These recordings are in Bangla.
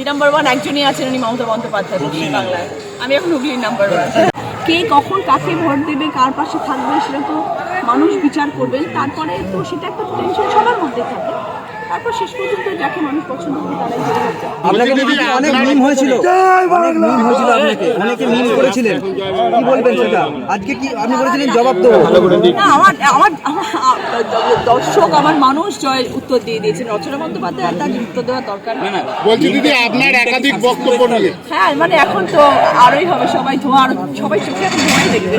নাম্বার ওয়ান একজনই আছেন, উনি মমতা বন্দ্যোপাধ্যায় পশ্চিম বাংলায়। আমি এখন হুগলির নাম্বার ওয়ান। কে কখন কাকে ভোট দেবে, কার পাশে থাকবে, সেটা তো মানুষ বিচার করবেন। তারপরে তো সেটা একটা টেনশন সবার মধ্যে থাকে। তারপর শেষ পর্যন্ত যাকে মানুষ পছন্দ করে তারাই জয়ী হচ্ছে। আপনাকে অনেক মিম হয়েছিল, আপনাকে অনেকে মিম করেছিলেন, কি বলবেন সেটা? আজকে কি আপনি বলেছিলেন জবাব দেবো? না, আমার দর্শক, আমার মানুষ জয় উত্তর দিয়ে দিয়েছেন। রচনা বন্দ্যোপাধ্যায় তার উত্তর দেওয়ার দরকার নেই। বলছি দিদি, আপনার একাধিক বক্তব্য নিয়ে। হ্যাঁ, মানে এখন তো আরোই হবে, সবাই সবাই চোখে এখন ধোঁয়াই দেখবে।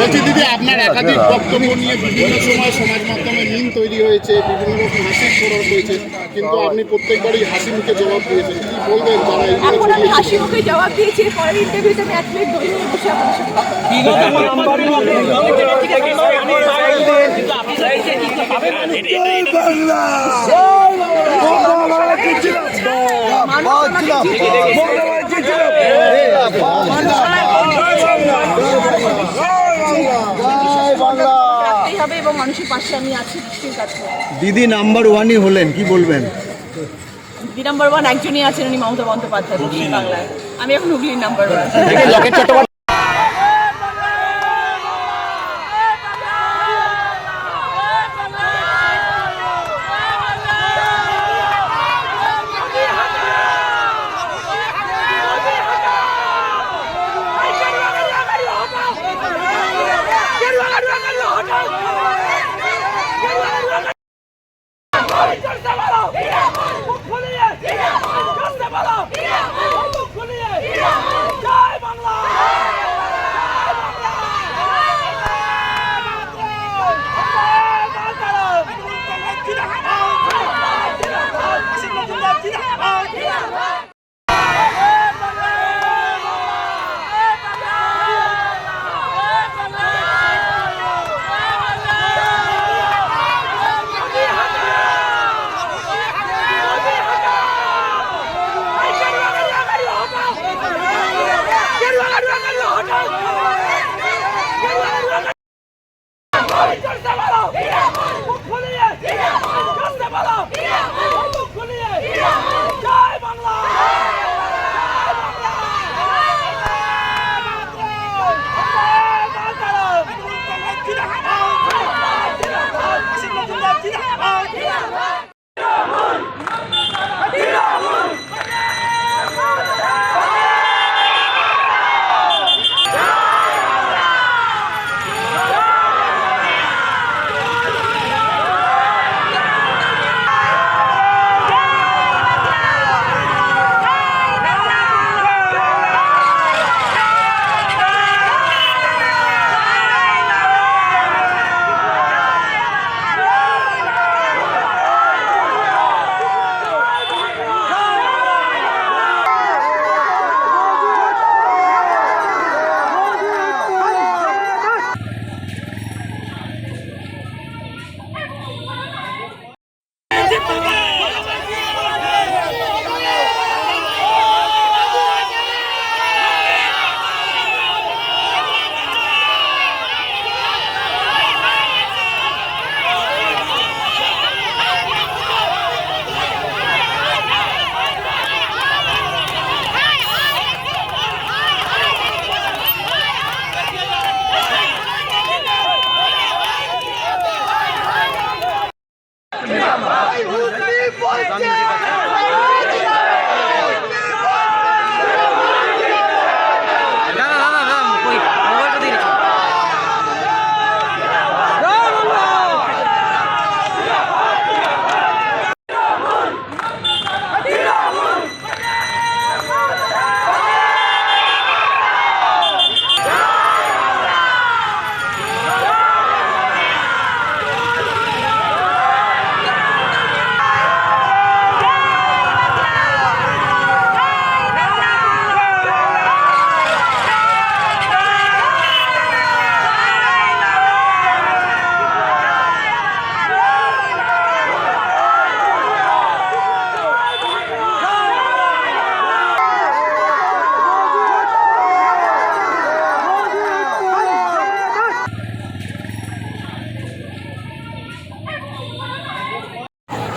বলছি দিদি, আপনার একাধিক বক্তব্য নিয়ে বিভিন্ন সময় সমাজ মাধ্যমে মিম তৈরি হয়েছে, বিভিন্ন রকম হাসির খবর হয়েছে, কিন্তু আপনি প্রত্যেকবারই হাসি মুখে জবাব দিয়েছেন। কি বলবেন যারা এই এখন আমি হাসি মুখে জবাব দিয়েছি, পরের ইন্টারভিউতে আমি 1 মিনিট ধরে বসে আপনার সাথে কথা রাখতেই হবে এবং মানুষের পাশে আমি আছি, নিশ্চয়ই কাজ করবো। দিদি নাম্বার ওয়ানই হলেন, কি বলবেন? নাম্বার ওয়ান একজনই আছেন, উনি মমতা বন্দ্যোপাধ্যায় পশ্চিম বাংলায়। আমি এখন হুগলির নাম্বার ওয়ান।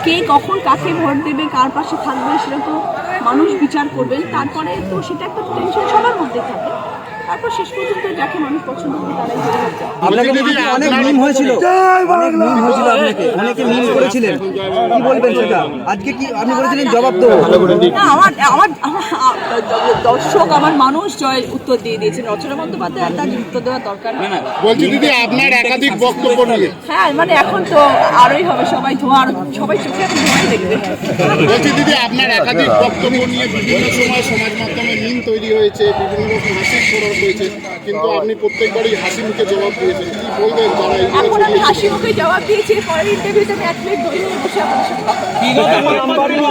কে কখন কাকে ভোট দেবে, কার পাশে থাকবে, সেটা তো মানুষ বিচার করবেন, তারপরে তো সেটা একটা টেনশন সবার মধ্যে থাকে। তারপর শেষ পর্যন্ত যাকে মানুষ পছন্দ করে তারাই জয়ী হচ্ছে। আপনাকে নিয়ে অনেক মিম হয়েছিল, অনেক মিম হয়েছিল আপনাকে, অনেকে মিম করেছিলেন, কি বলবেন সেটা? আজকে কি আপনি বলেছিলেন জবাব দেবো? না, আমার দর্শক, আমার মানুষ জয় উত্তর দিয়ে দিয়েছেন। রচনা বন্দ্যোপাধ্যায় তার উত্তর দেওয়ার দরকার নেই। বলছি দিদি আপনার একাধিক বক্তব্য নিয়ে হ্যাঁ, মানে এখন তো আরোই হবে, সবাই ধোঁয়া, সবাই চোখে এখন ধোঁয়াই দেখবে। বলছি দিদি আপনার একাধিক বক্তব্য নিয়ে বিভিন্ন সময় সমাজ মাধ্যমে মিম তৈরি হয়েছে, বিভিন্ন রকম হাসির খবর হয়েছে, কিন্তু আপনি প্রত্যেকবারই হাসি মুখে জবাব দিয়েছেন। কি বলবেন যারা এইগুলো এখন আমি ছড়িয়েছে? হাসি মুখে জবাব দিয়েছি, পরের ইন্টারভিউতে আমি 1 মিনিট ধরে বসে আপনাদের সাথে কথা বলবো।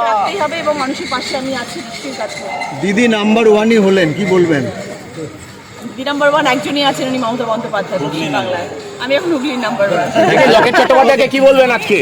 রাখতেই হবে এবং মানুষের পাশে আমি আছি, নিশ্চয়ই কাজ করবো। দিদি নাম্বার 1ই হলেন, কি বলবেন? নাম্বার 1 একজনই আছেন, উনি মমতা বন্দ্যোপাধ্যায় পশ্চিম বাংলায়। আমি এখন হুগলির নাম্বার 1। লকেট চট্টোপাধ্যায়কে কি বলবেন আজকে?